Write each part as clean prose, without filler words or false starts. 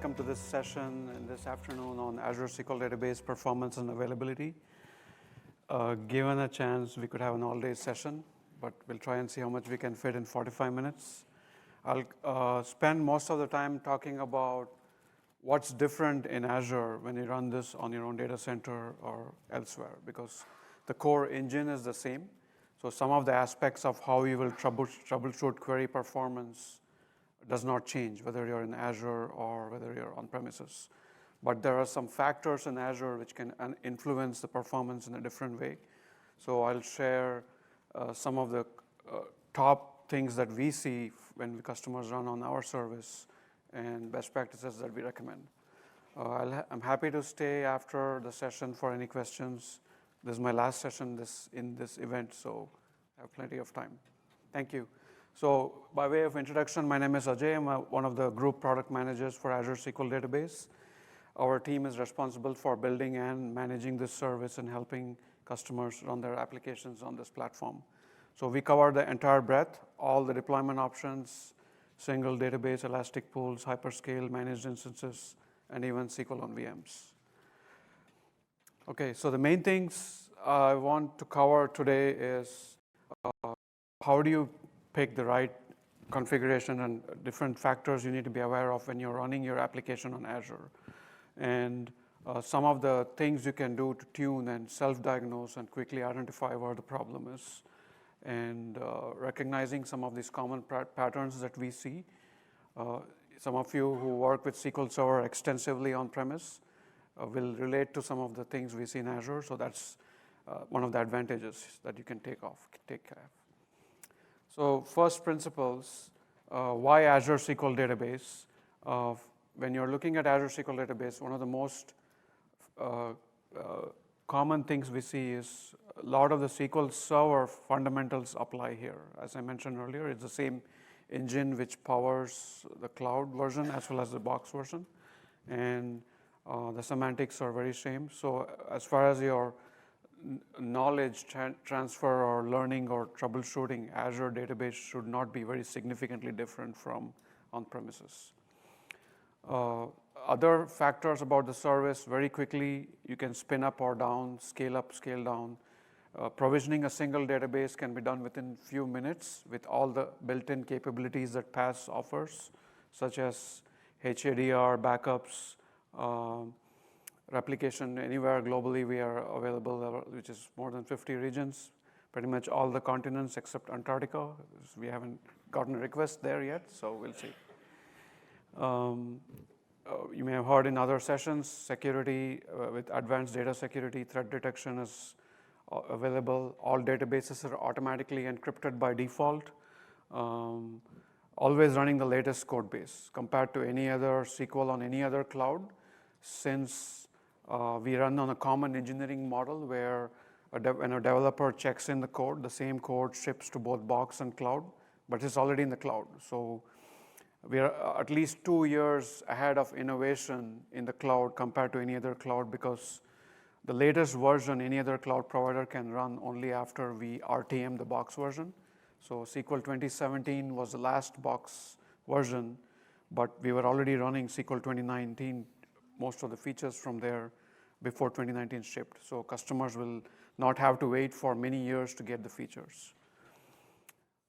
welcome to this session and this afternoon on Azure SQL Database performance and availability. Given a chance, we could have an all-day session, but we'll try and see how much we can fit in 45 minutes. I'll spend most of the time talking about what's different in Azure when you run this on your own data center or elsewhere, because the core engine is the same. So some of the aspects of how you will troubleshoot query performance does not change, whether you're in Azure or whether you're on premises. But there are some factors in Azure which can influence the performance in a different way. So I'll share some of the top things that we see when customers run on our service and best practices that we recommend. I'm happy to stay after the session for any questions. This is my last session in this event, so I have plenty of time. Thank you. So by way of introduction, my name is Ajay. I'm one of the group product managers for Azure SQL Database. Our team is responsible for building and managing this service and helping customers run their applications on this platform. So we cover the entire breadth, all the deployment options, single database, elastic pools, hyperscale, managed instances, and even SQL on VMs. Okay, so the main things I want to cover today is how do you pick the right configuration and different factors you need to be aware of when you're running your application on Azure. And some of the things you can do to tune and self-diagnose and quickly identify where the problem is. And recognizing some of these common patterns that we see. Some of you who work with SQL Server extensively on-premise will relate to some of the things we see in Azure. So that's one of the advantages that you can take care of. So first principles, why Azure SQL Database? When you're looking at Azure SQL Database, one of the most common things we see is a lot of the SQL Server fundamentals apply here. As I mentioned earlier, it's the same engine which powers the cloud version as well as the box version. And the semantics are very same. So as far as your knowledge transfer or learning or troubleshooting, Azure database should not be very significantly different from on-premises. Other factors about the service, very quickly, you can spin up or down, scale up, scale down. Provisioning a single database can be done within few minutes with all the built-in capabilities that PaaS offers, such as HADR, backups, replication anywhere globally we are available, which is more than 50 regions, pretty much all the continents except Antarctica. We haven't gotten a request there yet, so we'll see. You may have heard in other sessions, security with advanced data security, threat detection is available. All databases are automatically encrypted by default. Always running the latest code base compared to any other SQL on any other cloud, since we run on a common engineering model where when a developer checks in the code, the same code ships to both box and cloud, but it's already in the cloud. So we are at least 2 years ahead of innovation in the cloud compared to any other cloud, because the latest version any other cloud provider can run only after we RTM the box version. So SQL 2017 was the last box version, but we were already running SQL 2019, most of the features from there before 2019 shipped. So customers will not have to wait for many years to get the features.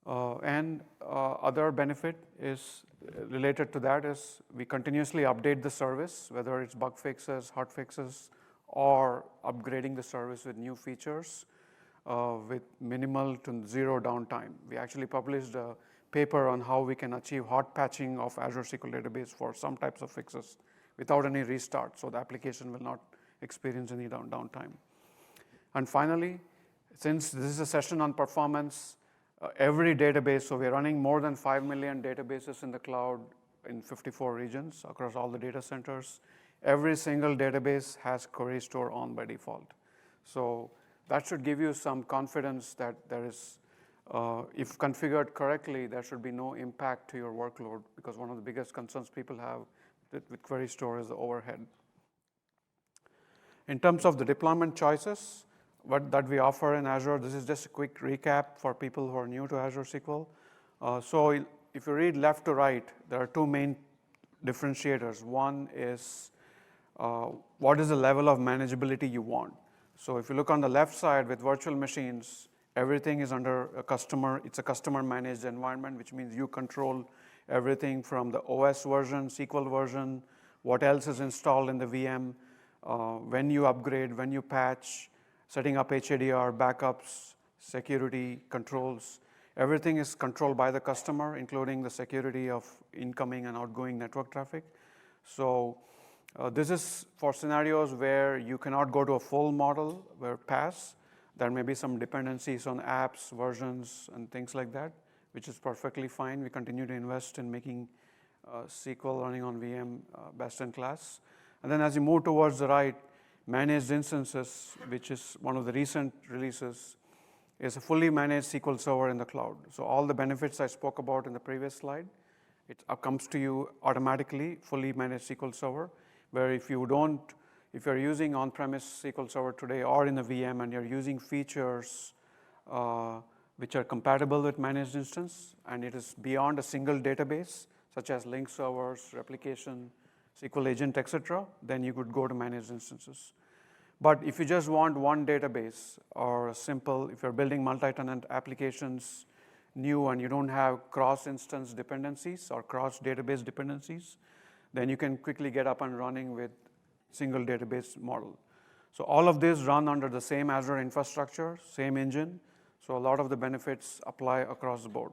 Other benefit is related to that is we continuously update the service, whether it's bug fixes, hot fixes, or upgrading the service with new features with minimal to zero downtime. We actually published a paper on how we can achieve hot patching of Azure SQL Database for some types of fixes without any restart, so the application will not experience any downtime. And finally, since this is a session on performance, every database, so we're running more than 5 million databases in the cloud in 54 regions across all the data centers. Every single database has query store on by default. So that should give you some confidence that there is, if configured correctly, there should be no impact to your workload, because one of the biggest concerns people have with query store is the overhead. In terms of the deployment choices that we offer in Azure, this is just a quick recap for people who are new to Azure SQL. So if you read left to right, there are two main differentiators. One is what is the level of manageability you want. So if you look on the left side with virtual machines, everything is under a customer. It's a customer-managed environment, which means you control everything from the OS version, SQL version, what else is installed in the VM, when you upgrade, when you patch, setting up HADR, backups, security controls. Everything is controlled by the customer, including the security of incoming and outgoing network traffic. So this is for scenarios where you cannot go to a full model where PaaS. There may be some dependencies on apps, versions, and things like that, which is perfectly fine. We continue to invest in making SQL running on VM best in class. And then as you move towards the right, managed instances, which is one of the recent releases, is a fully managed SQL Server in the cloud. So all the benefits I spoke about in the previous slide, it comes to you automatically, fully managed SQL Server, where if you're using on-premise SQL Server today or in the VM and you're using features which are compatible with managed instance, and it is beyond a single database, such as link servers, replication, SQL agent, et cetera, then you could go to managed instances. But if you just want one database or simple, if you're building multi-tenant applications new and you don't have cross-instance dependencies or cross-database dependencies, then you can quickly get up and running with single database model. So all of these run under the same Azure infrastructure, same engine. So a lot of the benefits apply across the board.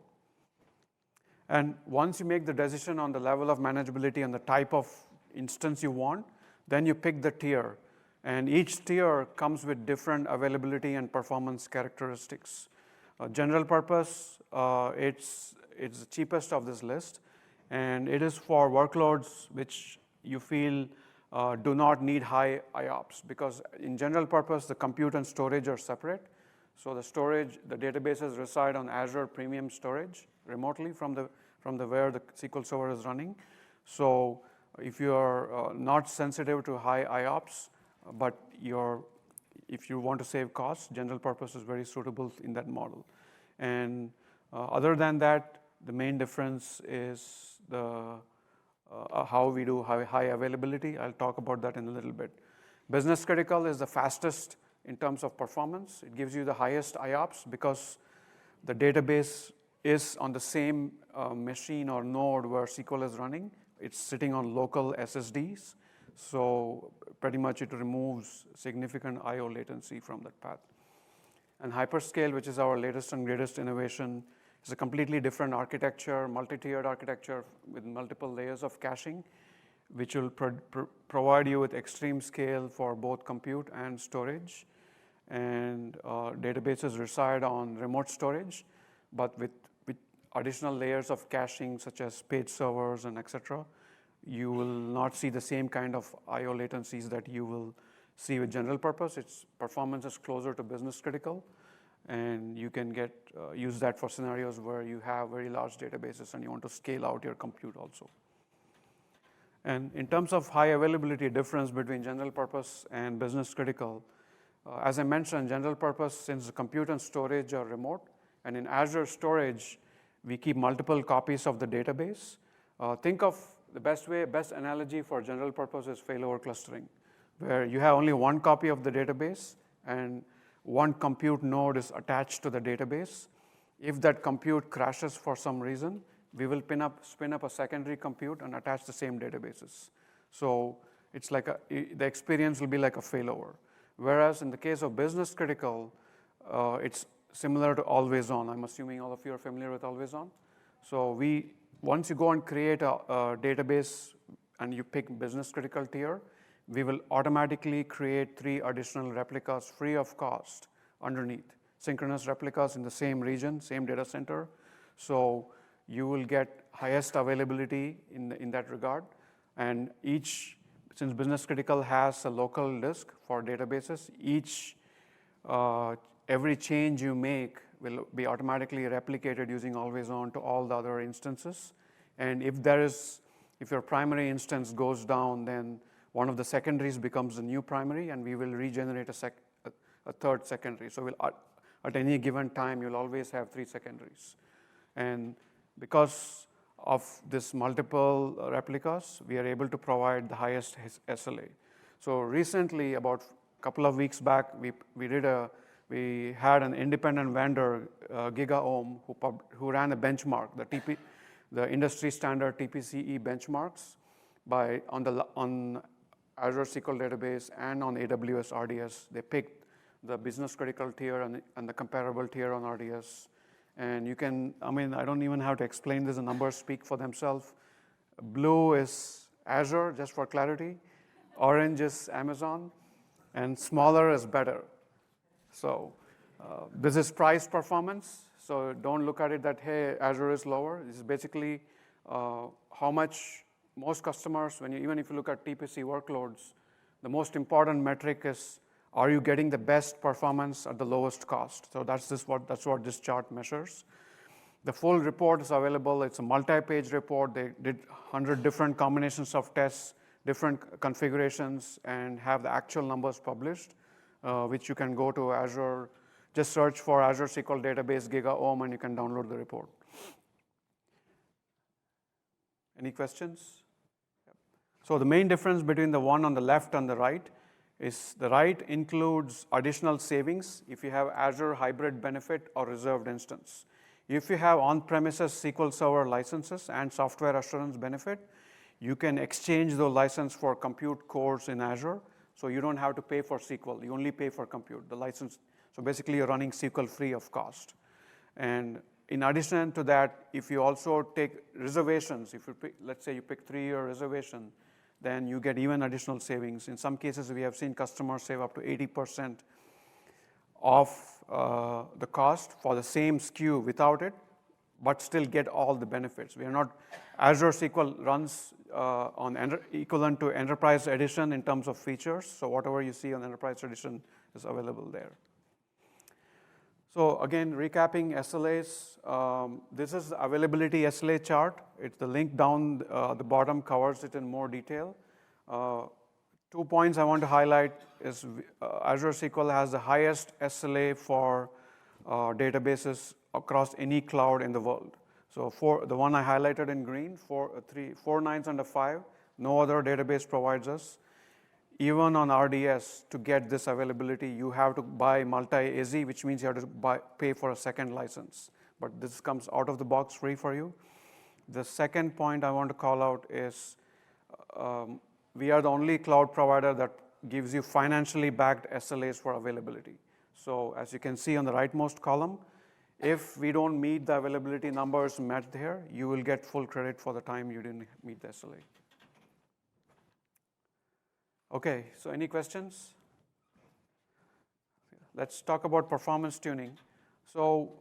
And once you make the decision on the level of manageability and the type of instance you want, then you pick the tier. And each tier comes with different availability and performance characteristics. General purpose, it's the cheapest of this list. And it is for workloads which you feel do not need high IOPS, because in general purpose, the compute and storage are separate. So the storage, the databases reside on Azure Premium Storage remotely from where the SQL Server is running. So if you are not sensitive to high IOPS, but if you want to save costs, general purpose is very suitable in that model. And other than that, the main difference is how we do high availability. I'll talk about that in a little bit. Business critical is the fastest in terms of performance. It gives you the highest IOPS because the database is on the same machine or node where SQL is running. It's sitting on local SSDs. So pretty much it removes significant I/O latency from that path. And hyperscale, which is our latest and greatest innovation, is a completely different architecture, multi-tiered architecture with multiple layers of caching, which will provide you with extreme scale for both compute and storage. And databases reside on remote storage, but with additional layers of caching, such as page servers and et cetera, you will not see the same kind of I/O latencies that you will see with general purpose. Its performance is closer to business critical, and you can use that for scenarios where you have very large databases and you want to scale out your compute also. And in terms of high availability difference between general purpose and business critical, as I mentioned, general purpose, since the compute and storage are remote, and in Azure storage, we keep multiple copies of the database. Think of the best analogy for general purpose is failover clustering, where you have only one copy of the database and one compute node is attached to the database. If that compute crashes for some reason, we will spin up a secondary compute and attach the same databases. So it's like the experience will be like a failover. Whereas in the case of business critical, it's similar to always on. I'm assuming all of you are familiar with always on. So once you go and create a database and you pick business critical tier, we will automatically create 3 additional replicas free of cost underneath. Synchronous replicas in the same region, same data center. So you will get highest availability in that regard. And since business critical has a local disk for databases, every change you make will be automatically replicated using always on to all the other instances. And if your primary instance goes down, then one of the secondaries becomes the new primary, and we will regenerate a third secondary. So at any given time, you'll always have 3 secondaries. And because of this multiple replicas, we are able to provide the highest SLA. So recently, about a couple of weeks back, we had an independent vendor, GigaOM, who ran a benchmark, the industry standard TPCE benchmarks on Azure SQL Database and on AWS RDS. They picked the business critical tier and the comparable tier on RDS. And I don't even have to explain this, the numbers speak for themselves. Blue is Azure, just for clarity. Orange is Amazon, and smaller is better. So this is price performance. So don't look at it that, hey, Azure is lower. This is basically how much most customers, even if you look at TPC workloads, the most important metric is, are you getting the best performance at the lowest cost? So that's what this chart measures. The full report is available. It's a multi-page report. They did 100 different combinations of tests, different configurations, and have the actual numbers published, which you can go to Azure. Just search for Azure SQL Database GigaOM, and you can download the report. Any questions? So the main difference between the one on the left and the right is the right includes additional savings if you have Azure Hybrid Benefit or Reserved Instance. If you have on-premises SQL Server licenses and Software Assurance Benefit, you can exchange those license for compute cores in Azure, so you don't have to pay for SQL. You only pay for compute, the license. So basically, you're running SQL free of cost. And in addition to that, if you also take reservations, let's say you pick 3-year reservation, then you get even additional savings. In some cases, we have seen customers save up to 80% of the cost for the same SKU without it, but still get all the benefits. Azure SQL runs on equivalent to Enterprise Edition in terms of features. So whatever you see on Enterprise Edition is available there. So again, recapping SLAs, this is the availability SLA chart. It's the link down the bottom covers it in more detail. 2 points I want to highlight is Azure SQL has the highest SLA for databases across any cloud in the world. So for the one I highlighted in green, 4 nines under 5, no other database provides us. Even on RDS, to get this availability, you have to buy multi-AZ, which means you have to pay for a second license. But this comes out of the box free for you. The second point I want to call out is we are the only cloud provider that gives you financially backed SLAs for availability. So as you can see on the rightmost column, if we don't meet the availability numbers met there, you will get full credit for the time you didn't meet the SLA. Okay, so any questions? Let's talk about performance tuning. So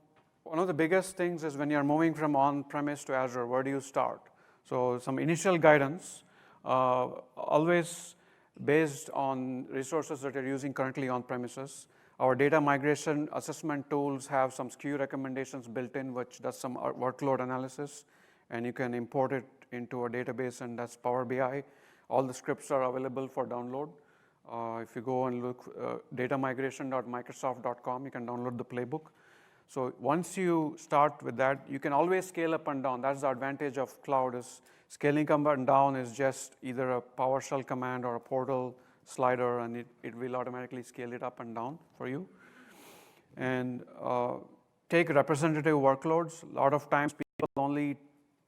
one of the biggest things is when you're moving from on-premise to Azure, where do you start? So some initial guidance, always based on resources that you're using currently on-premises. Our data migration assessment tools have some SKU recommendations built in, which does some workload analysis, and you can import it into a database, and that's Power BI. All the scripts are available for download. If you go and look datamigration.microsoft.com, you can download the playbook. So once you start with that, you can always scale up and down. That's the advantage of cloud, is scaling up and down is just either a PowerShell command or a portal slider, and it will automatically scale it up and down for you. And take representative workloads. A lot of times people only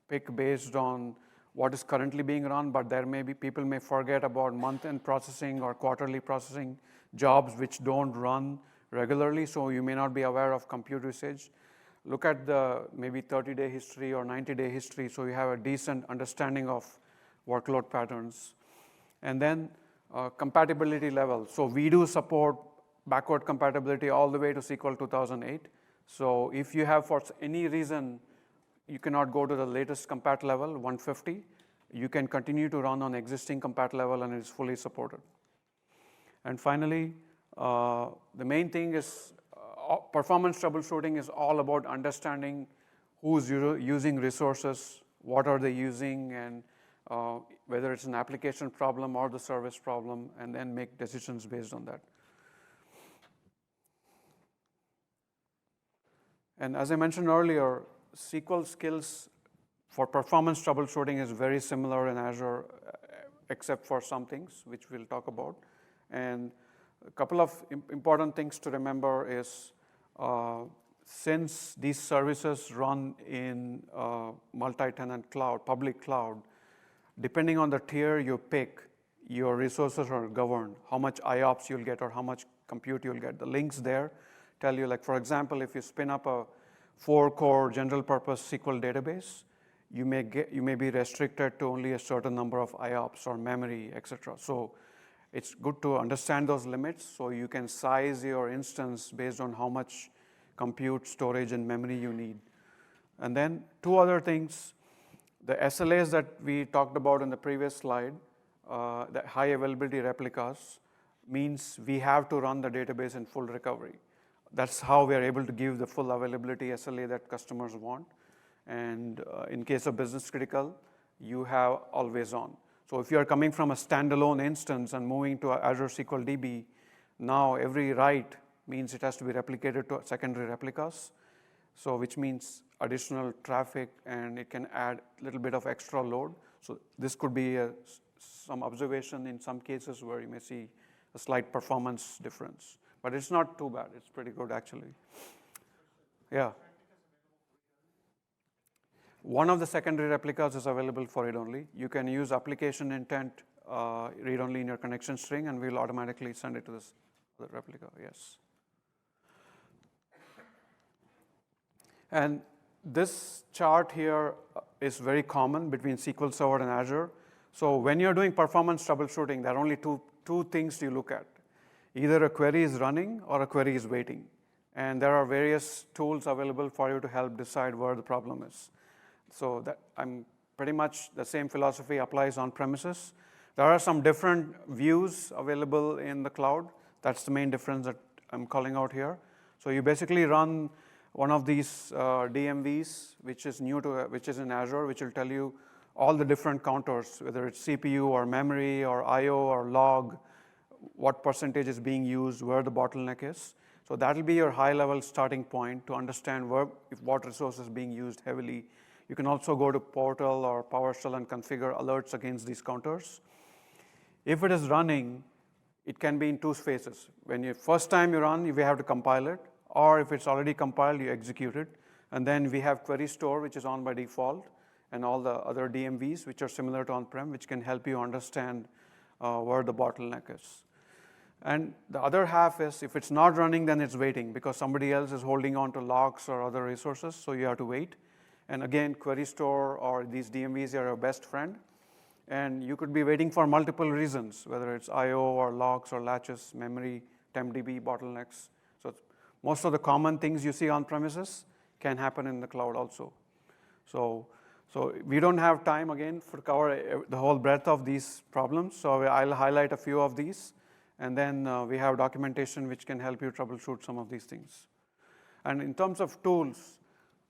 pick based on what is currently being run, but people may forget about month-end processing or quarterly processing jobs which don't run regularly, so you may not be aware of compute usage. Look at the maybe 30-day history or 90-day history, so you have a decent understanding of workload patterns. And then compatibility level. So we do support backward compatibility all the way to SQL 2008. So if you have, for any reason, you cannot go to the latest compat level, 150. You can continue to run on existing compat level, and it's fully supported. And finally, the main thing is performance troubleshooting is all about understanding who's using resources, what are they using, and whether it's an application problem or the service problem, and then make decisions based on that. And as I mentioned earlier, SQL skills For performance troubleshooting is very similar in Azure, except for some things, which we'll talk about. And a couple of important things to remember is, since these services run in multi-tenant cloud, public cloud, depending on the tier you pick, your resources are governed, how much IOPS you'll get or how much compute you'll get. The links there tell you, like, for example, if you spin up a 4-core general purpose SQL database, you may be restricted to only a certain number of IOPS or memory, et cetera. So it's good to understand those limits so you can size your instance based on how much compute, storage, and memory you need. And then 2 other things. The SLAs that we talked about in the previous slide, the high availability replicas, means we have to run the database in full recovery. That's how we are able to give the full availability SLA that customers want. And in case of business critical, you have always on. So if you are coming from a standalone instance and moving to Azure SQL DB, now every write means it has to be replicated to secondary replicas, so which means additional traffic, and it can add a little bit of extra load. So this could be some observation in some cases where you may see a slight performance difference. But it's not too bad. It's pretty good, actually. Yeah. One of the secondary replicas is available for read-only. You can use application intent read-only in your connection string, and we'll automatically send it to this other replica, yes. And this chart here is very common between SQL Server and Azure. So when you're doing performance troubleshooting, there are only two things you look at. Either a query is running or a query is waiting. And there are various tools available for you to help decide where the problem is. So that pretty much the same philosophy applies on premises. There are some different views available in the cloud. That's the main difference that I'm calling out here. So you basically run one of these DMVs, which is in Azure, which will tell you all the different counters, whether it's CPU or memory or IO or log, what percentage is being used, where the bottleneck is. So that'll be your high-level starting point to understand what resource is being used heavily. You can also go to Portal or PowerShell and configure alerts against these counters. If it is running, it can be in 2 phases. When you first time you run, you have to compile it, or if it's already compiled, you execute it. And then we have Query Store, which is on by default, and all the other DMVs, which are similar to on-prem, which can help you understand where the bottleneck is. And the other half is, if it's not running, then it's waiting, because somebody else is holding on to logs or other resources, so you have to wait. And again, Query Store or these DMVs are your best friend. And you could be waiting for multiple reasons, whether it's IO or logs or latches, memory, TempDB, bottlenecks. So most of the common things you see on premises can happen in the cloud also. So we don't have time, again, to cover the whole breadth of these problems. So I'll highlight a few of these. And then we have documentation which can help you troubleshoot some of these things. And in terms of tools,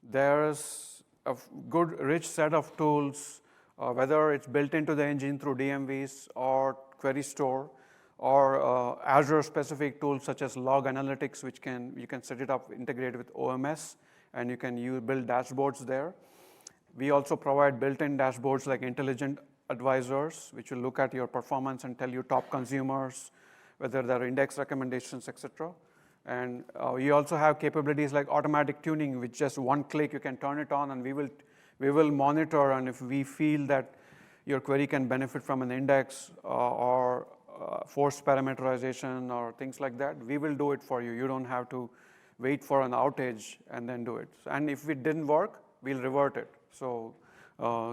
there's a good, rich set of tools, whether it's built into the engine through DMVs or Query Store, or Azure-specific tools such as Log Analytics, which you can set it up, integrate with OMS, and you can build dashboards there. We also provide built-in dashboards like Intelligent Advisors, which will look at your performance and tell you top consumers, whether there are index recommendations, et cetera. And we also have capabilities like automatic tuning, with just one click you can turn it on, and we will monitor, and if we feel that your query can benefit from an index or forced parameterization or things like that, we will do it for you. You don't have to wait for an outage and then do it. And if it didn't work, we'll revert it. So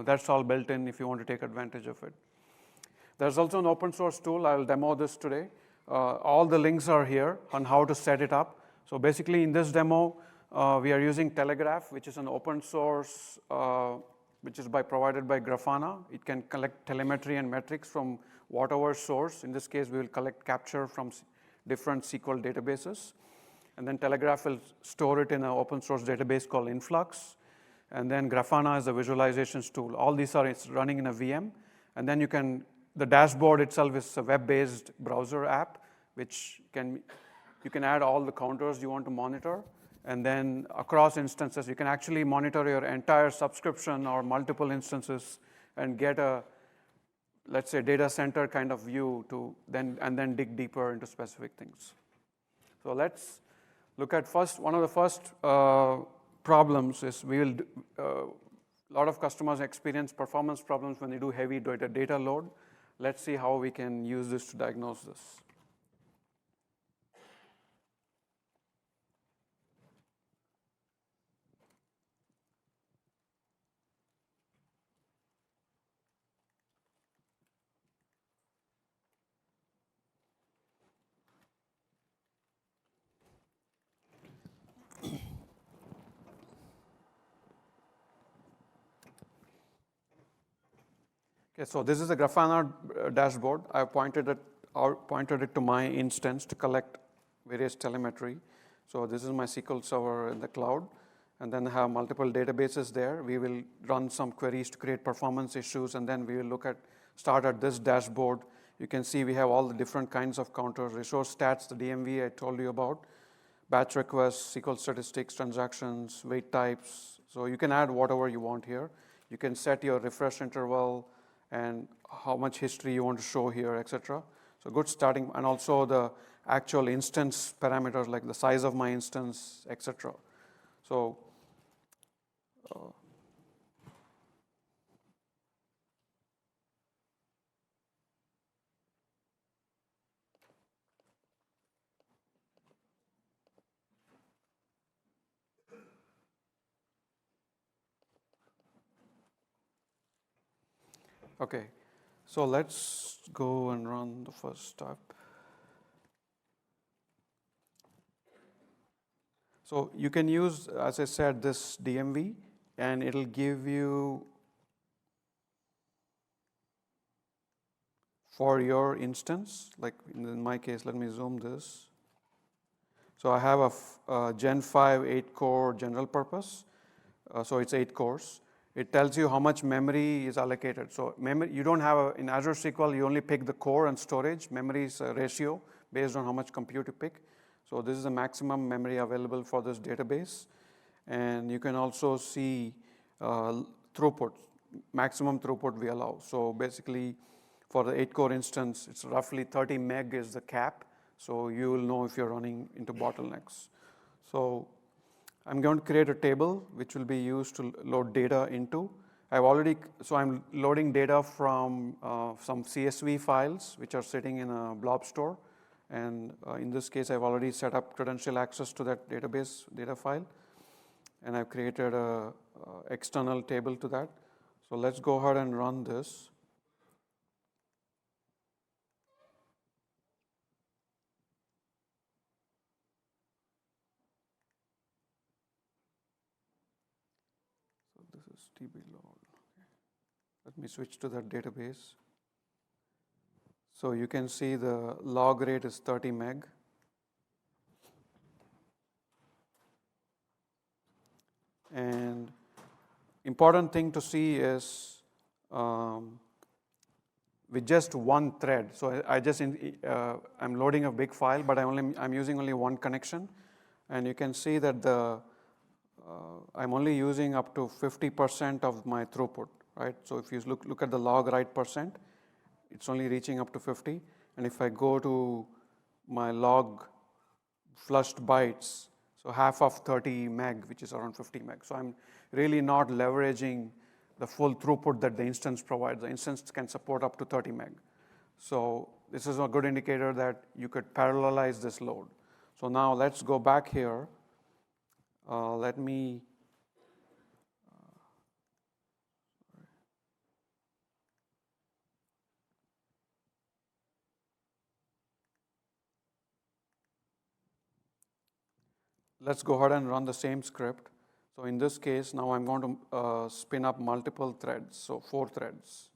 that's all built in if you want to take advantage of it. There's also an open source tool. I'll demo this today. All the links are here on how to set it up. So basically in this demo, we are using Telegraph, which is an open source, which is provided by Grafana. It can collect telemetry and metrics from whatever source. In this case, we will capture from different SQL databases. And then Telegraph will store it in an open source database called Influx. And then Grafana is a visualizations tool. All these are running in a VM. And then the dashboard itself is a web-based browser app, which you can add all the counters you want to monitor. And then across instances, you can actually monitor your entire subscription or multiple instances and get a, let's say, data center kind of view and then dig deeper into specific things. So let's look at one of the first problems is a lot of customers experience performance problems when they do heavy data load. Let's see how we can use this to diagnose this. Okay, so this is a Grafana dashboard. I pointed it to my instance to collect various telemetry. So this is my SQL Server in the cloud, and then I have multiple databases there. We will run some queries to create performance issues, and then we will start at this dashboard. You can see we have all the different kinds of counters, resource stats, the DMV I told you about, batch requests, SQL statistics, transactions, wait types. So you can add whatever you want here. You can set your refresh interval and how much history you want to show here, etc. So good starting, and also the actual instance parameters like the size of my instance, etc. So okay, so let's go and run the first step. So you can use, as I said, this DMV, and it'll give you, for your instance, like in my case, let me zoom this. So I have a Gen 5 8-core general purpose. So it's 8 cores. It tells you how much memory is allocated. So memory, you don't have in Azure SQL, you only pick the core and storage. Memory is a ratio based on how much compute you pick. So this is the maximum memory available for this database. And you can also see throughput, maximum throughput we allow. So basically, for the 8-core instance, it's roughly 30 meg is the cap. So you will know if you're running into bottlenecks. So I'm going to create a table which will be used to load data into. I'm loading data from some CSV files which are sitting in a blob store. And in this case, I've already set up credential access to that database data file. And I've created an external table to that. So let's go ahead and run this. So this is DB load. Okay. Let me switch to that database. So you can see the log rate is 30 meg. And important thing to see is with just one thread. So I'm loading a big file, but I'm using only one connection. And you can see that I'm only using up to 50% of my throughput, right? So if you look at the log write percent, it's only reaching up to 50. And if I go to my log flushed bytes, so half of 30 meg, which is around 50 meg. So I'm really not leveraging the full throughput that the instance provides. The instance can support up to 30 meg. So this is a good indicator that you could parallelize this load. So now let's go back here. Let me let's go ahead and run the same script. So in this case, now I'm going to spin up multiple threads, so 4 threads.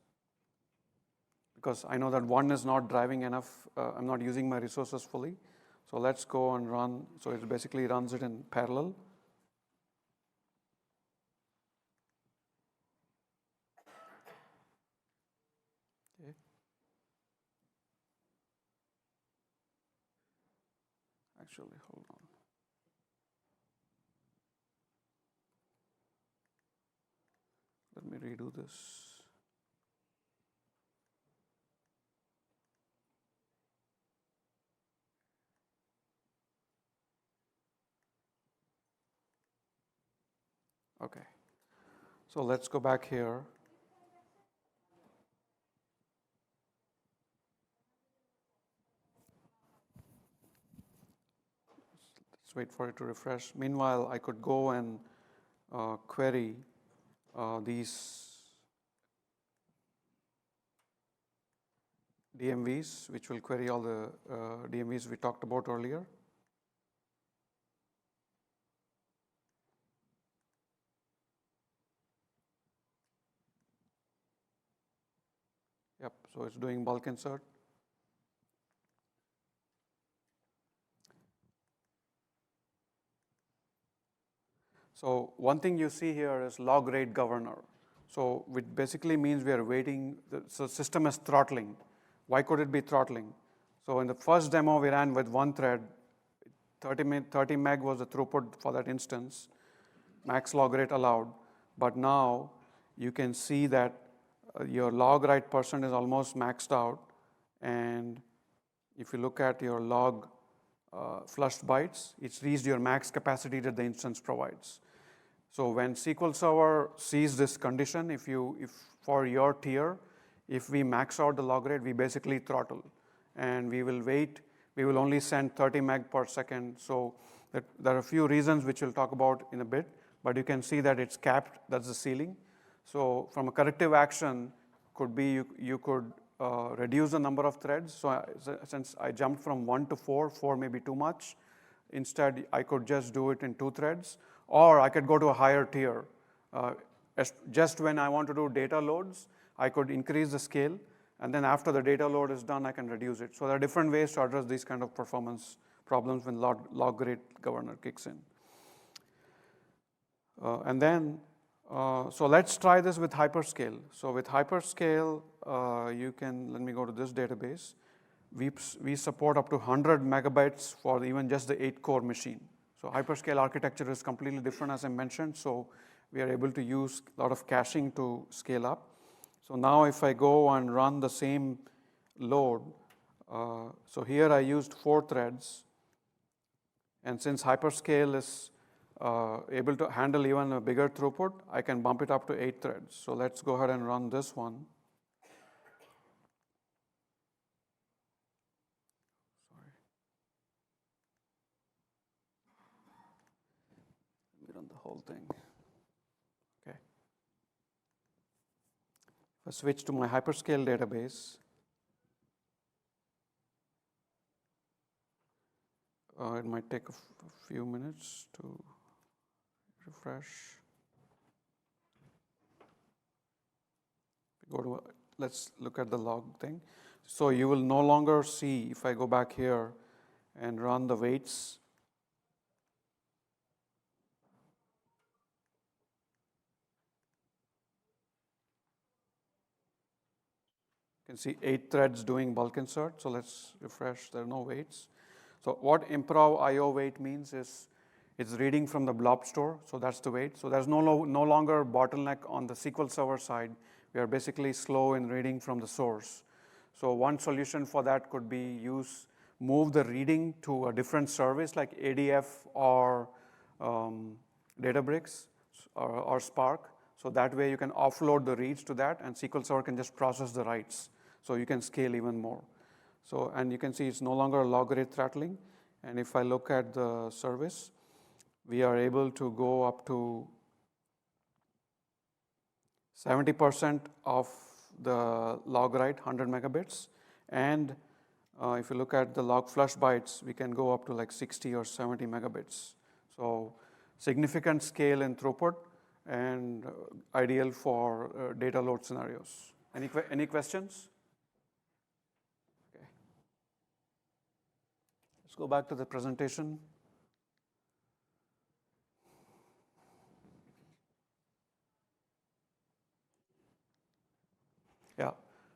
Because I know that one is not driving enough, I'm not using my resources fully. So let's go and run, so it basically runs it in parallel. Okay. Actually, hold on. redo this. Okay, so let's go back here. Let's wait for it to refresh. Meanwhile, I could go and query these DMVs, which will query all the DMVs we talked about earlier. Yep, so it's doing bulk insert. So one thing you see here is log rate governor. So which basically means we are waiting, so system is throttling. Why could it be throttling? So in the first demo we ran with one thread, 30 meg was the throughput for that instance, max log rate allowed. But now you can see that your log write percent is almost maxed out. And if you look at your log flushed bytes, it's reached your max capacity that the instance provides. So when SQL Server sees this condition, if for your tier, if we max out the log rate, we basically throttle. And we will wait, we will only send 30 meg per second. So there are a few reasons which we'll talk about in a bit, but you can see that it's capped, that's the ceiling. So from a corrective action, could be you could reduce the number of threads. So since I jumped from 1 to 4 may be too much. Instead, I could just do it in 2 threads, or I could go to a higher tier. Just when I want to do data loads, I could increase the scale, and then after the data load is done, I can reduce it. So there are different ways to address these kind of performance problems when log rate governor kicks in. So let's try this with hyperscale. So with hyperscale, let me go to this database. We support up to 100 megabytes for even just the 8-core machine. So hyperscale architecture is completely different, as I mentioned. So we are able to use a lot of caching to scale up. So now if I go and run the same load, so here I used 4 threads. And since hyperscale is able to handle even a bigger throughput, I can bump it up to 8 threads. So let's go ahead and run this one. Sorry. Let me run the whole thing. Okay. If I switch to my hyperscale database, it might take a few minutes to refresh. Let's look at the log thing. So you will no longer see, if I go back here and run the weights, you can see 8 threads doing bulk insert. So let's refresh, there are no weights. So what improv IO weight means is it's reading from the blob store, so that's the weight. So there's no longer bottleneck on the SQL Server side. We are basically slow in reading from the source. So one solution for that could be move the reading to a different service like ADF or Databricks or Spark. So that way you can offload the reads to that, and SQL Server can just process the writes. So you can scale even more. So, and you can see it's no longer log rate throttling. And if I look at the service, we are able to go up to 70% of the log write, 100 megabits. And if you look at the log flush bytes, we can go up to like 60 or 70 megabits. So significant scale in throughput and ideal for data load scenarios. Any questions? Okay. Let's go back to the presentation. Yeah,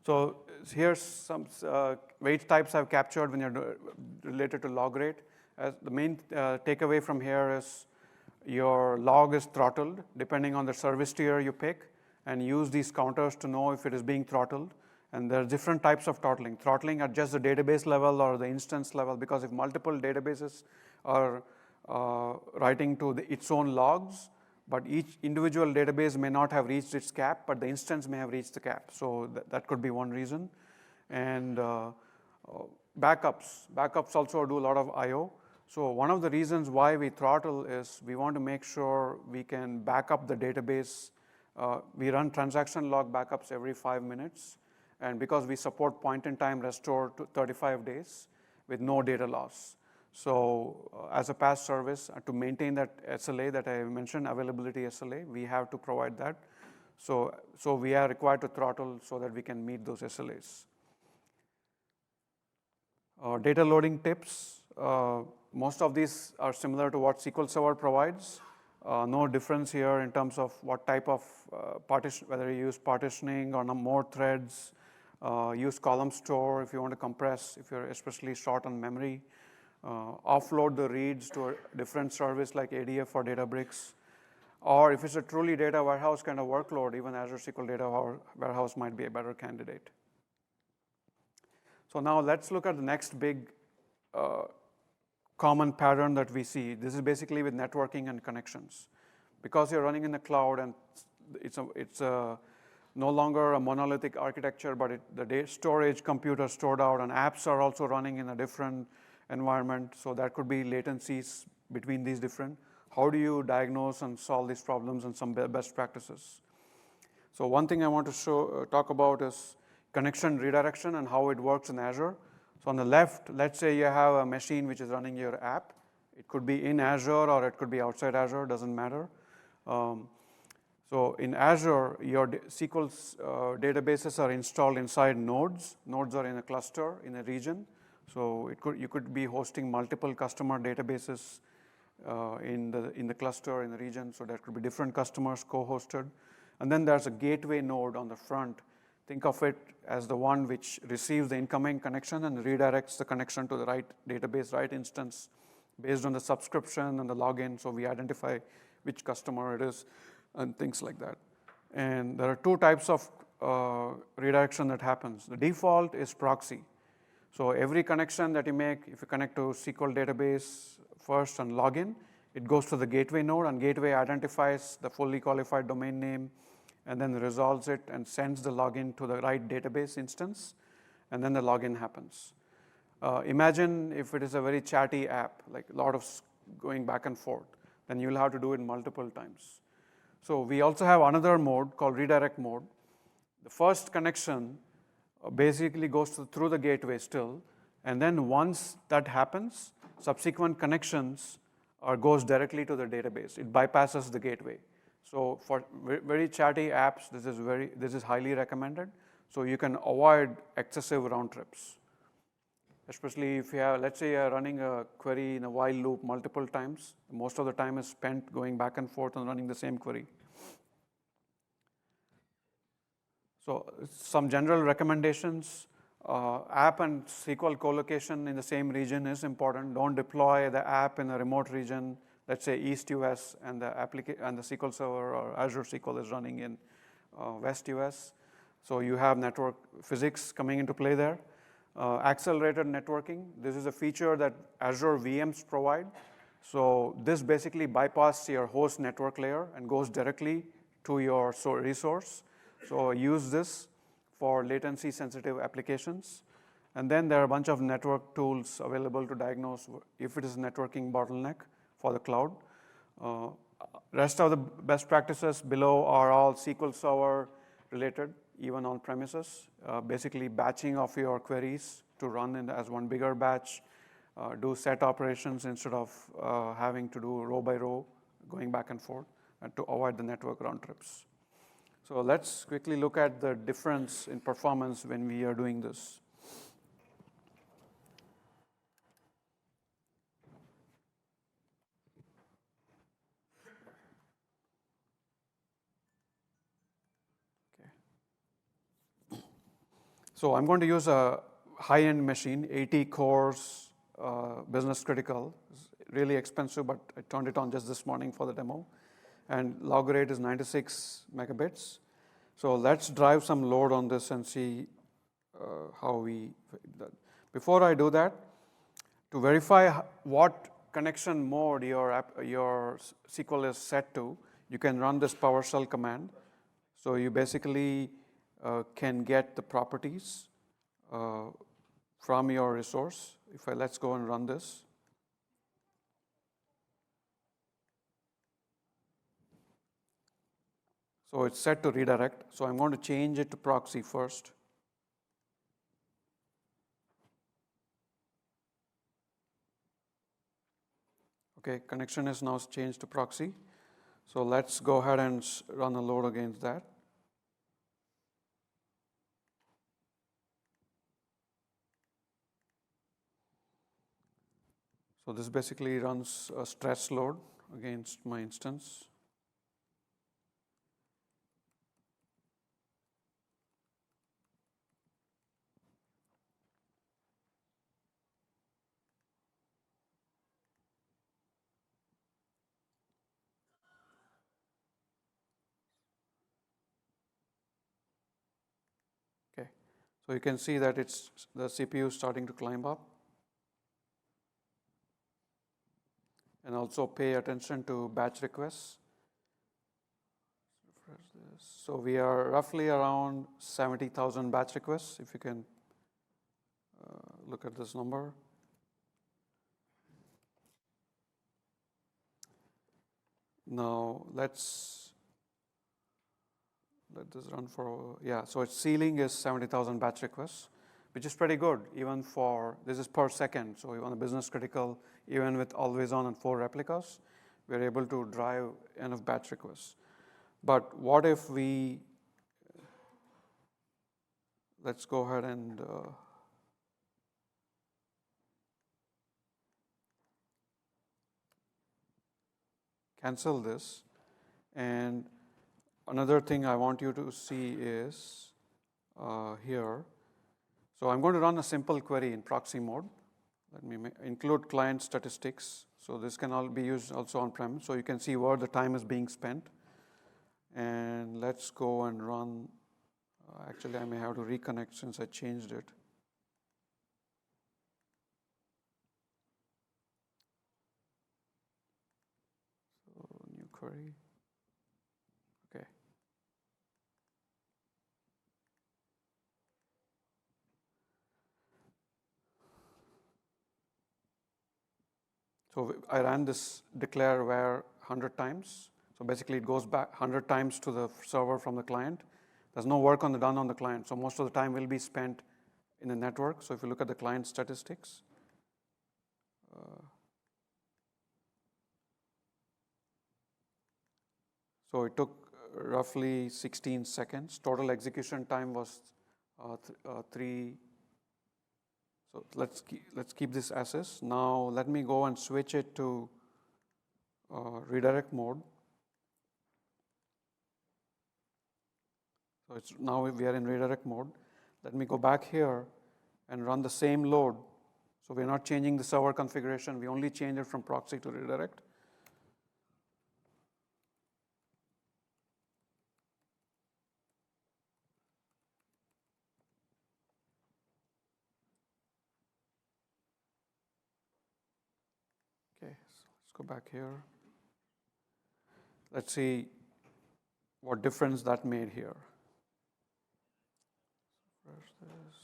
so here's some weight types I've captured when you're related to log rate. The main takeaway from here is your log is throttled depending on the service tier you pick. and use these counters to know if it is being throttled. And there are different types of throttling. Throttling at just the database level or the instance level, because if multiple databases are writing to its own logs, but each individual database may not have reached its cap, but the instance may have reached the cap. So that could be one reason. And backups also do a lot of I/O. So one of the reasons why we throttle is we want to make sure we can back up the database. We run transaction log backups every 5 minutes. And because we support point-in-time restore to 35 days with no data loss. So as a PaaS service, to maintain that SLA that I mentioned, availability SLA, we have to provide that. So we are required to throttle so that we can meet those SLAs. Data loading tips. Most of these are similar to what SQL Server provides. No difference here in terms of what type of partition, whether you use partitioning or more threads. Use column store if you want to compress, if you're especially short on memory. Offload the reads to a different service like ADF or Databricks. Or if it's a truly data warehouse kind of workload, even Azure SQL Data Warehouse might be a better candidate. So now let's look at the next big common pattern that we see. This is basically with networking and connections. Because you're running in the cloud and it's no longer a monolithic architecture, but the storage, computer stored out, and apps are also running in a different environment. So there could be latencies between these different. How do you diagnose and solve these problems and some best practices? So one thing I want to talk about is connection redirection and how it works in Azure. So on the left, let's say you have a machine which is running your app. It could be in Azure or it could be outside Azure, doesn't matter. So in Azure, your SQL databases are installed inside nodes. Nodes are in a cluster, in a region. So you could be hosting multiple customer databases in the cluster, in the region. So there could be different customers co-hosted. And then there's a gateway node on the front. Think of it as the one which receives the incoming connection and redirects the connection to the right database, right instance, based on the subscription and the login. So we identify which customer it is and things like that. And there are two types of redirection that happens. The default is proxy. So every connection that you make, if you connect to SQL database first and login, it goes to the gateway node, and gateway identifies the fully qualified domain name and then resolves it and sends the login to the right database instance, and then the login happens. Imagine if it is a very chatty app, like a lot of going back and forth, then you'll have to do it multiple times. So we also have another mode called redirect mode. The first connection basically goes through the gateway still, and then once that happens, subsequent connections goes directly to the database. It bypasses the gateway. So for very chatty apps, this is highly recommended. So you can avoid excessive round trips. Especially if you have, let's say you're running a query in a while loop multiple times, most of the time is spent going back and forth and running the same query. So some general recommendations, app and SQL co-location in the same region is important. Don't deploy the app in a remote region, let's say East US, and the SQL Server or Azure SQL is running in West US. So you have network physics coming into play there. Accelerated networking. This is a feature that Azure VMs provide. So this basically bypasses your host network layer and goes directly to your resource. So use this for latency sensitive applications. And then there are a bunch of network tools available to diagnose if it is a networking bottleneck for the cloud. Rest of the best practices below are all SQL Server related, even on premises. Basically batching of your queries to run as one bigger batch. Do set operations instead of having to do row by row, going back and forth, and to avoid the network round trips. So let's quickly look at the difference in performance when we are doing this. Okay. So I'm going to use a high-end machine, 80 cores, business critical. It's really expensive, but I turned it on just this morning for the demo. And log rate is 96 megabits. So let's drive some load on this and see how we. Before I do that, to verify what connection mode your SQL is set to, you can run this PowerShell command. So you basically can get the properties from your resource. Let's go and run this. So it's set to redirect. So I'm going to change it to proxy first. Okay, connection is now changed to proxy. So let's go ahead and run a load against that. So this basically runs a stress load against my instance. Okay, so you can see that it's the CPU starting to climb up. And also pay attention to batch requests. So we are roughly around 70,000 batch requests, if you can look at this number. Now let this run for, so its ceiling is 70,000 batch requests, which is pretty good, even for, this is per second, so on a business critical, even with always on and 4 replicas, we're able to drive enough batch requests. But what if we, let's go ahead and cancel this. And another thing I want you to see is here. So I'm going to run a simple query in proxy mode. Let me include client statistics. So this can all be used also on-prem. So you can see where the time is being spent. And let's go and run. Actually, I may have to reconnect since I changed it. So new query. Okay. So I ran this declare where 100 times. So basically it goes back 100 times to the server from the client. There's no work done on the client. So most of the time will be spent in the network. So if you look at the client statistics, so it took roughly 16 seconds. Total execution time was 3. So let's keep this as is. Now let me go and switch it to redirect mode. So now we are in redirect mode. Let me go back here and run the same load. So we're not changing the server configuration. We only change it from proxy to redirect. Okay, so let's go back here. Let's see what difference that made here. Where's this?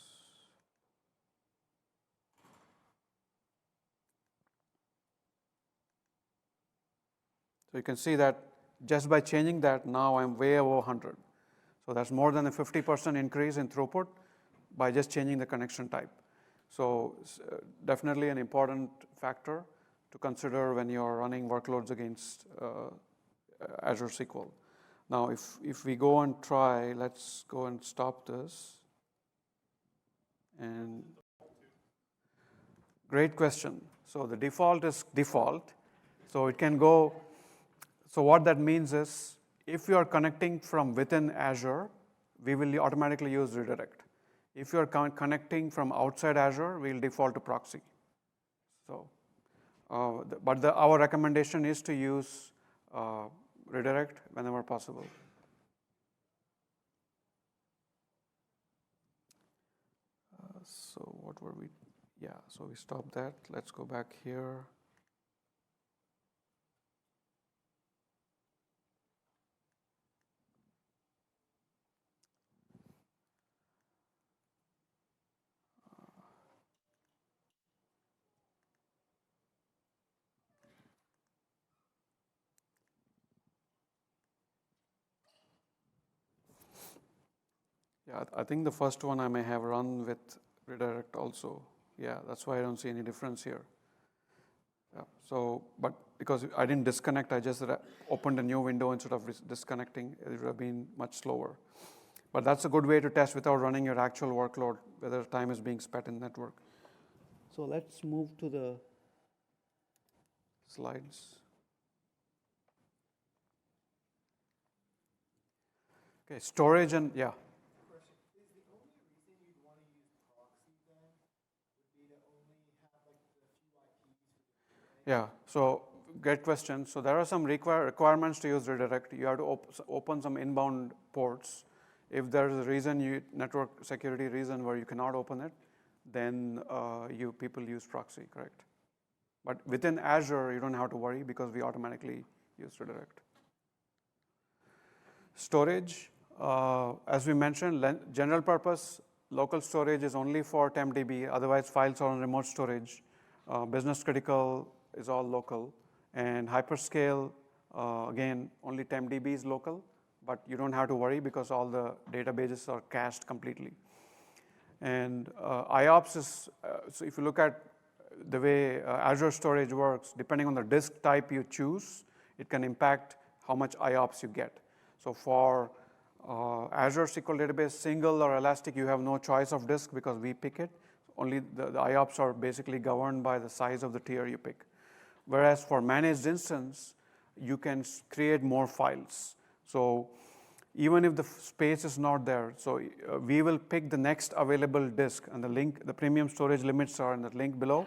So you can see that just by changing that, now I'm way over 100. So that's more than a 50% increase in throughput by just changing the connection type. So definitely an important factor to consider when you're running workloads against Azure SQL. Now, if we go and try, let's go and stop this. And great question. So the default is default. So it can go, so what that means is, if you are connecting from within Azure, we will automatically use redirect. If you are connecting from outside Azure, we'll default to proxy. So, but our recommendation is to use redirect whenever possible. So what were we? Yeah, so we stopped that. Let's go back here. Yeah, I think the first one I may have run with redirect also. Yeah, that's why I don't see any difference here. Yeah, so, but because I didn't disconnect, I just opened a new window instead of disconnecting. It would have been much slower. But that's a good way to test without running your actual workload, whether time is being spent in network. So let's move to the slides. Okay, storage and, yeah. Yeah, so great question. So there are some requirements to use redirect. You have to open some inbound ports. If there's a reason, network security reason where you cannot open it, then people use proxy, correct? But within Azure, you don't have to worry because we automatically use redirect. Storage, as we mentioned, general purpose local storage is only for TempDB. Otherwise, files are on remote storage. Business critical is all local. And hyperscale, again, only TempDB is local, but you don't have to worry because all the databases are cached completely. And IOPS is, so if you look at the way Azure storage works, depending on the disk type you choose, it can impact how much IOPS you get. So for Azure SQL Database, single or elastic, you have no choice of disk because we pick it. Only the IOPS are basically governed by the size of the tier you pick. Whereas for managed instance, you can create more files. So even if the space is not there, so we will pick the next available disk, and the premium storage limits are in the link below.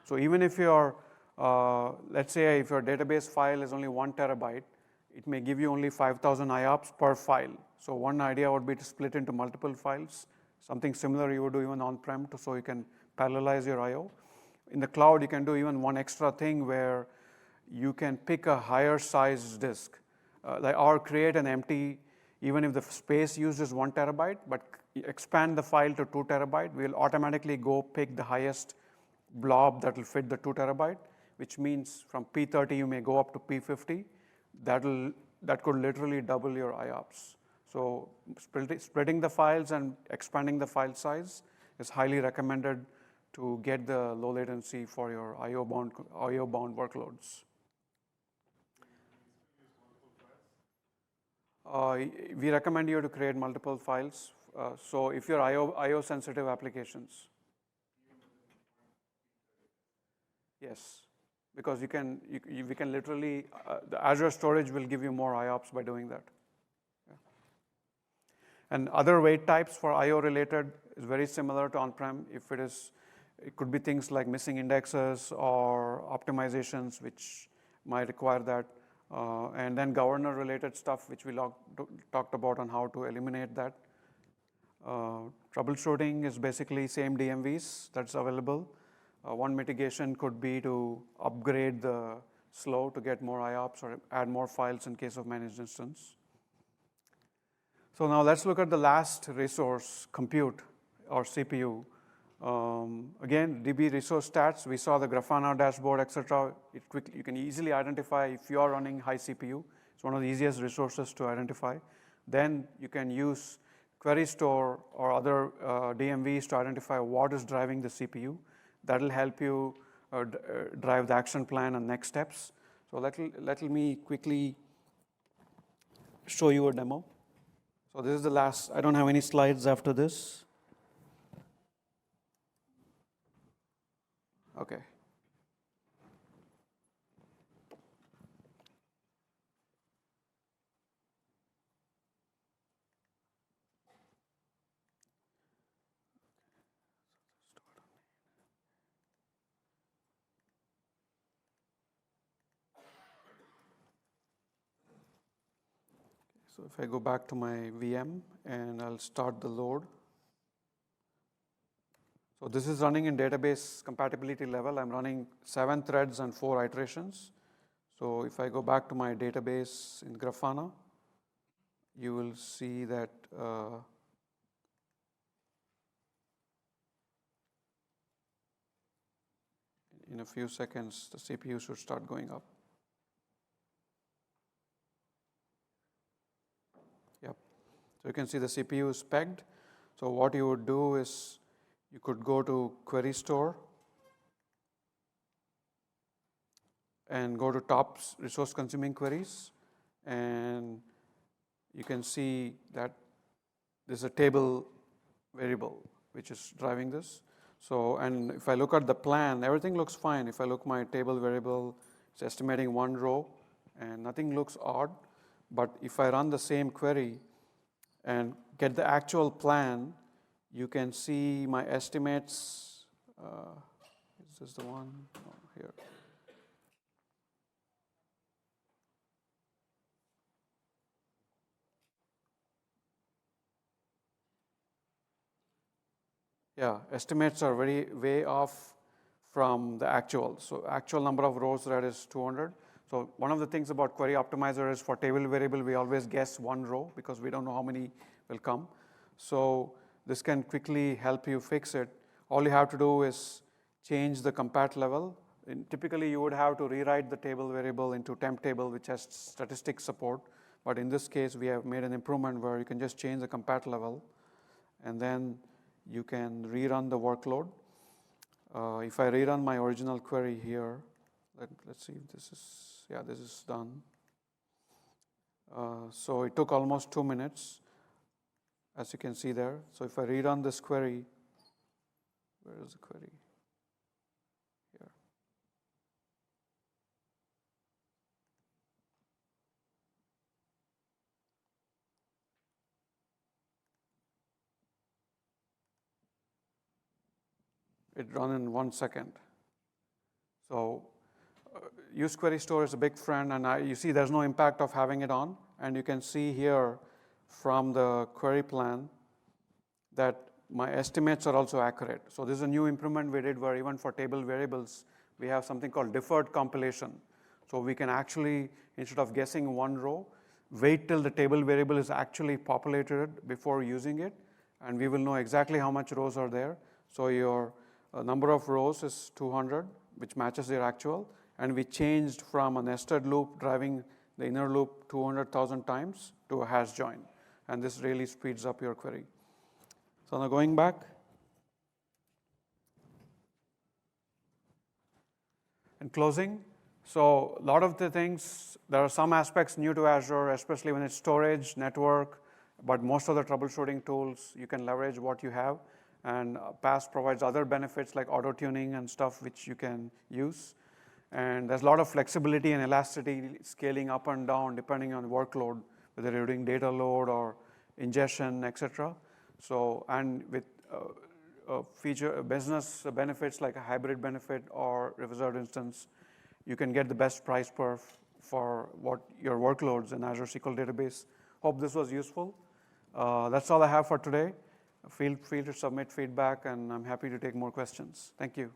So even if your, let's say if your database file is only 1 terabyte, it may give you only 5,000 IOPS per file. So one idea would be to split into multiple files. Something similar you would do even on-prem so you can parallelize your I/O. In the cloud, you can do even one extra thing where you can pick a higher size disk, or create an empty, even if the space used is 1 terabyte, but expand the file to 2 terabyte, we'll automatically go pick the highest blob that will fit the 2 terabyte, which means from P30 you may go up to P50. That could literally double your IOPS. So splitting the files and expanding the file size is highly recommended to get the low latency for your I/O bound workloads. We recommend you to create multiple files. So if you're I/O sensitive applications, yes, because we can literally the Azure storage will give you more IOPS by doing that. Yeah. And other wait types for I/O related is very similar to on-prem. It could be things like missing indexes or optimizations, which might require that. And then governor related stuff, which we talked about on how to eliminate that. Troubleshooting is basically same DMVs that's available. One mitigation could be to upgrade the slow to get more IOPS or add more files in case of managed instance. So now let's look at the last resource, compute or CPU. Again, DB resource stats, we saw the Grafana dashboard, etc. You can easily identify if you are running high CPU. It's one of the easiest resources to identify. Then you can use query store or other DMVs to identify what is driving the CPU. That'll help you drive the action plan and next steps. So let me quickly show you a demo. So this is the last, I don't have any slides after this. Okay. So if I go back to my VM and I'll start the load. So this is running in database compatibility level. I'm running 7 threads and 4 iterations. So if I go back to my database in Grafana, you will see that in a few seconds, the CPU should start going up. Yep. So you can see the CPU is pegged. So what you would do is you could go to Query Store and go to top resource consuming queries, and you can see that there's a table variable which is driving this. So, and if I look at the plan, everything looks fine. If I look my table variable, it's estimating 1 row and nothing looks odd. But if I run the same query and get the actual plan, you can see my estimates. Is this the one? Oh, here. Yeah, estimates are way off from the actual. So actual number of rows read is 200. So one of the things about Query Optimizer is for table variable, we always guess 1 row because we don't know how many will come. So this can quickly help you fix it. All you have to do is change the compat level. Typically, you would have to rewrite the table variable into temp table, which has statistics support. But in this case, we have made an improvement where you can just change the compat level, and then you can rerun the workload. If I rerun my original query here, let's see if this is, yeah, this is done. So it took almost 2 minutes, as you can see there. So if I rerun this query, where is the query? Here. It run in 1 second. So use Query Store is a big friend, and you see there's no impact of having it on. And you can see here from the query plan that my estimates are also accurate. So this is a new improvement we did where even for table variables, we have something called deferred compilation. So we can actually, instead of guessing 1 row, wait till the table variable is actually populated before using it, and we will know exactly how much rows are there. So your number of rows is 200, which matches your actual, and we changed from a nested loop driving the inner loop 200,000 times to a hash join, and this really speeds up your query. So now going back, in closing, so a lot of the things, there are some aspects new to Azure, especially when it's storage, network, but most of the troubleshooting tools, you can leverage what you have. And PAS provides other benefits like auto-tuning and stuff which you can use. And there's a lot of flexibility and elasticity scaling up and down depending on workload, whether you're doing data load or ingestion, et cetera. So, and with feature business benefits like a hybrid benefit or reserved instance, you can get the best price per for what your workloads in Azure SQL Database. Hope this was useful. That's all I have for today. Feel free to submit feedback, and I'm happy to take more questions. Thank you.